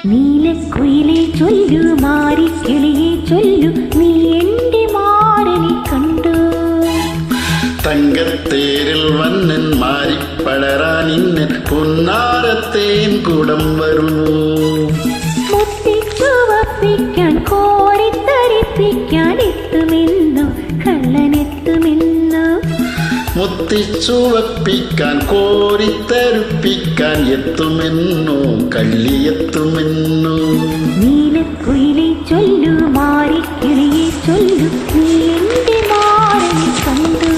നീലക്കുയിലേ ചൊല്ലു, മാരിക്കിളിയെ ചൊല്ലു, നീ എന്റെ മാരനെ കണ്ടു. തങ്കത്തേരിൽ വന്നൻ മാരിപ്പടരാൻ ഇന്നൻ പുന്നാരത്തേൻ കൂടം വരുന്നു. മുത്തിച്ചുവപ്പിക്കാൻ കോരിത്തരിപ്പിക്കാൻ എത്തുമെന്നു കള്ളനെത്തുമെന്നു. മുത്തിച്ചുവപ്പിക്കാൻ കോരിത്തരിപ്പിക്കാൻ എത്തുമെന്നു കള്ളിയെത്തുമെന്നു. നീലക്കുയിലേ ചൊല്ലു, മാരിക്കിളിയെ ചൊല്ലു, നീ എന്റെ മാരനെ കണ്ടു.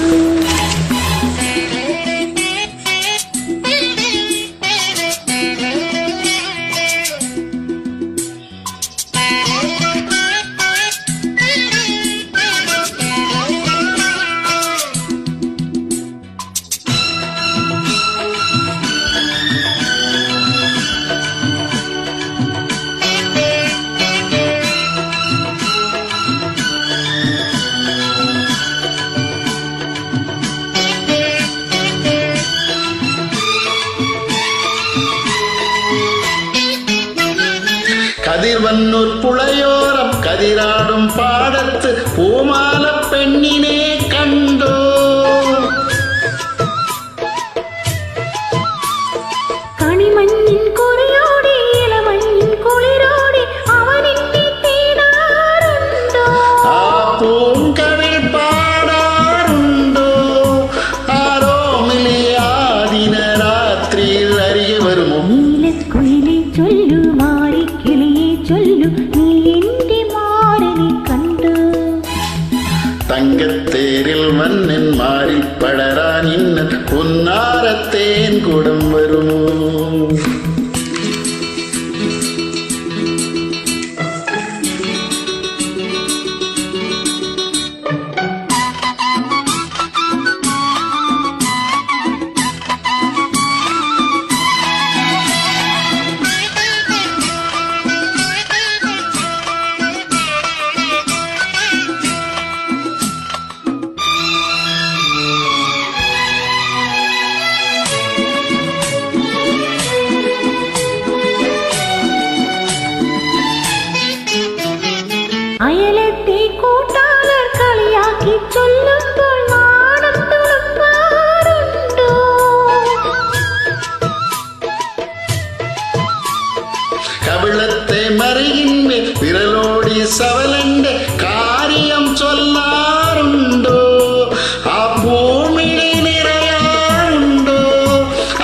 കതിർവന്നൂർ പുളയോരം കതിരാടും പാടത്ത് പൂമാല പെണ്ണിനെ കണ്ടോ. കണിമഞ്ഞിൻ കൊറയോടെ ഇളമഞ്ഞിൻ കുളിരോടെ അവനെന്നെ തേടാറുണ്ടോ. ആ പൂങ്കവിൽ പാടാറുണ്ടോ. ആരോമിലെ ആദിന രാത്രിയിൽ അരികെ വരുമോ. നീലക്കുയിലേ ചൊല്ലു, മാരിക്കിളിയെ ചൊല്ലു, നീ എന്റെ മാരനെ കണ്ടു. തങ്കത്തേരിൽ വന്നൻ മാരിപ്പടരാൻ ഇന്നൻ പുന്നാരത്തേൻ കൂടം വരുമോ. അയലത്തെ കൂട്ടാളർ കളിയാക്കി ചൊല്ലുമ്പോൾ നാണം തുളുമ്പാറുണ്ടോ. കവിളത്തെ മറിയിന്മേൽ വിരലോടി സവലന്റെ കാര്യം ചൊല്ലാറുണ്ടോ. ആ ഭൂമിയിൽ നിറയാറുണ്ടോ.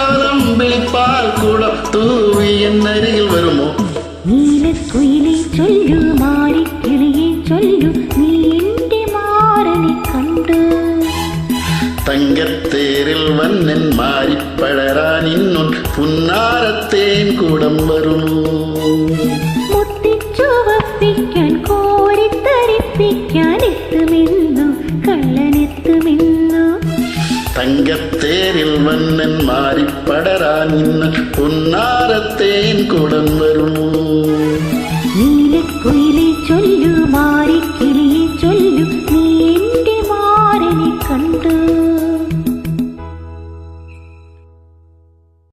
അവലമ്പിളിപ്പാൽ കുളം തൂവി എന്നരികിൽ വരുമോ. നീലക്കുയിലേ ചൊല്ലു, മാരിക്കിളിയെ ചൊല്ലു, നീ എന്റെ മാരനെ കണ്ടു. തങ്കത്തേരിൽ വന്നൻ മാരിപ്പടരാൻ ഇന്നും പുന്നാരത്തേൻ കൂടം വരുമോ. മുത്തിച്ചുവപ്പിക്കാൻ കോരിത്തരിപ്പിക്കാൻ എത്തുമെന്നു കള്ളനെത്തുമെന്നു. തങ്കത്തേരിൽ വന്നൻ മാരിപ്പടരാൻ ഇന്നും പുന്നാരത്തേൻ കൂടം വരുമോ.